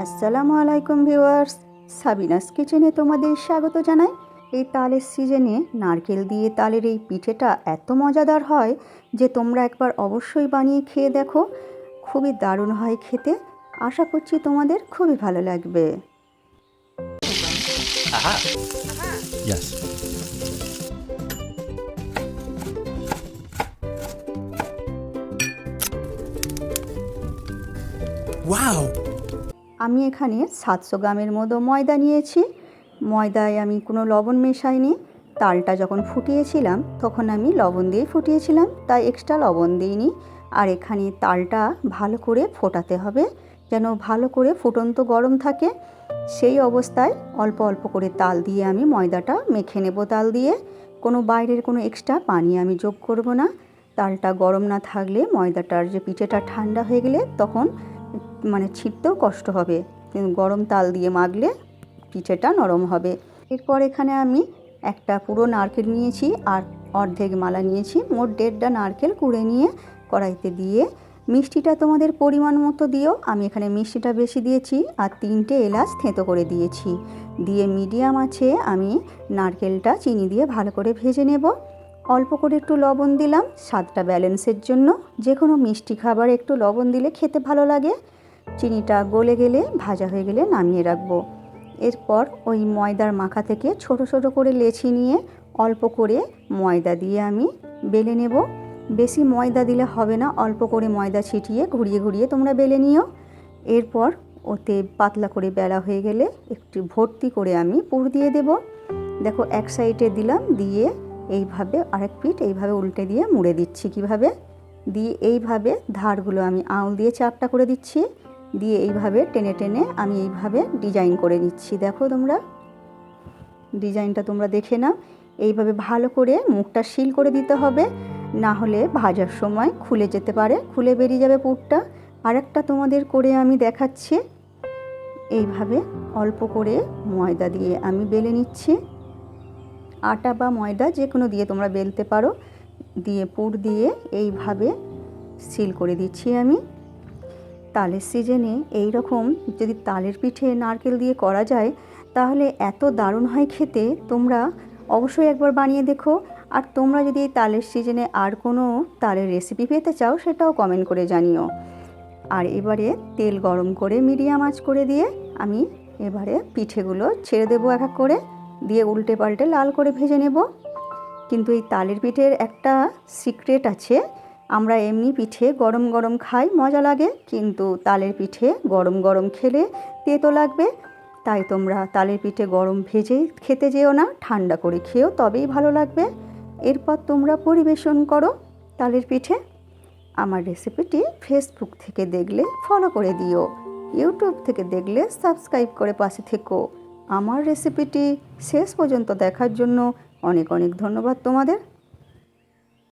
আসসালামু আলাইকুম viewers, Sabinus কিচেনে তোমাদের স্বাগত জানাই। এই তালের সিজনে নারকেল দিয়ে তালের এই পিঠেটা এত মজাদার হয় যে তোমরা একবার অবশ্যই বানিয়ে খেয়ে দেখো। খুবই দারুণ হয় খেতে। আশা করছি তোমাদের খুবই ভালো লাগবে। Aha. Yes. Wow! আমি এখানে 700 গ্রামের মতো ময়দা নিয়েছি। ময়দায় আমি কোনো লবণ মেশাইনি। তালটা যখন ফুটিয়েছিলাম তখন আমি লবণ দিয়ে ফুটিয়েছিলাম, তাই এক্সট্রা লবণ দিইনি। আর এখানে তালটা ভালো করে ফোটাতে হবে, যেন ভালো করে ফুটন্ত গরম থাকে। সেই অবস্থায় অল্প অল্প করে তাল দিয়ে আমি ময়দাটা মেখে নেব। তাল দিয়ে কোনো বাইরের কোনো এক্সট্রা পানি আমি যোগ করব না। তালটা গরম না থাকলে ময়দাটার যে পিঠেটা ঠান্ডা হয়ে গেলে তখন ছিঁড়তেও কষ্ট হবে, কিন্তু গরম তাল দিয়ে মাখলে পিঠেটা নরম হবে। এরপর এখানে আমি একটা পুরো নারকেল নিয়েছি আর অর্ধেক মালা নিয়েছি। মোট 1.5টা নারকেল কুড়ে নিয়ে কড়াইতে দিয়ে মিষ্টিটা তোমাদের পরিমাণ মতো দিও। আমি এখানে মিষ্টিটা বেশি দিয়েছি আর 3টে এলাচ থেঁতো করে দিয়েছি। দিয়ে মিডিয়াম আছে আমি নারকেলটা চিনি দিয়ে ভালো করে ভেজে নেব। অল্প করে একটু লবণ দিলাম স্বাদটা ব্যালেন্সের জন্য। যে কোনো মিষ্টি খাবার একটু লবণ দিলে খেতে ভালো লাগে। চিনিটা গলে গেলে ভাজা হয়ে গেলে নামিয়ে রাখবো। এরপর ওই ময়দার মাখা থেকে ছোট ছোট করে লেচি নিয়ে অল্প করে ময়দা দিয়ে আমি বেলে নেব। বেশি ময়দা দিলে হবে না, অল্প করে ময়দা ছিটিয়ে ঘুরিয়ে ঘুরিয়ে তোমরা বেলে নিও। এরপর ওতে পাতলা করে বেলা হয়ে গেলে একটু ভর্তি করে আমি পুর দিয়ে দেব। দেখো এক সাইডে দিলাম, দিয়ে এইভাবে আরেক পিঠ এইভাবে উল্টে দিয়ে মুড়ে দিচ্ছি। কিভাবে দিয়ে এইভাবে ধারগুলো আমি আঙুল দিয়ে চাপটা করে দিচ্ছি, দিয়ে এইভাবে টেনে টেনে আমি এইভাবে ডিজাইন করে নিচ্ছি। দেখো তোমরা ডিজাইনটা তোমরা দেখে নাও। এইভাবে ভালো করে মুখটা সিল করে দিতে হবে, না হলে ভাজার সময় খুলে যেতে পারে, খুলে বেরিয়ে যাবে পুরটা। আরেকটা তোমাদের করে আমি দেখাচ্ছি। এইভাবে অল্প করে ময়দা দিয়ে আমি বেলে নিচ্ছি। আটা বা ময়দা যে কোনো দিয়ে তোমরা বেলতে পারো। দিয়ে পুর দিয়ে এইভাবে সিল করে দিচ্ছি আমি। তালের সিজনে এই রকম যদি তালের পিঠে নারকেল দিয়ে করা যায় তাহলে এত দারুণ হয় খেতে। তোমরা অবশ্যই একবার বানিয়ে দেখো। আর তোমরা যদি এই তালের সিজনে আর কোনো তালের রেসিপি পেতে চাও সেটাও কমেন্ট করে জানিও। আর এবারে তেল গরম করে মিডিয়াম আঁচ করে দিয়ে আমি এবারে পিঠেগুলো ছেড়ে দেবো এক এক করে, দিয়ে উল্টে পাল্টে লাল করে ভেজে নেব। কিন্তু এই তালের পিঠের একটা সিক্রেট আছে। আমরা এমনি পিঠে গরম গরম খাই, মজা লাগে, কিন্তু তালের পিঠে গরম গরম খেলে তেতো লাগবে। তাই তোমরা তালের পিঠে গরম ভেজেই খেতে যেও না, ঠান্ডা করে খেও, তবেই ভালো লাগবে। এরপর তোমরা পরিবেশন করো তালের পিঠে। আমার রেসিপিটি ফেসবুক থেকে দেখলে ফলো করে দিও, ইউটিউব থেকে দেখলে সাবস্ক্রাইব করে পাশে থেকো। আমার রেসিপিটি শেষ পর্যন্ত দেখার জন্য অনেক অনেক ধন্যবাদ তোমাদের।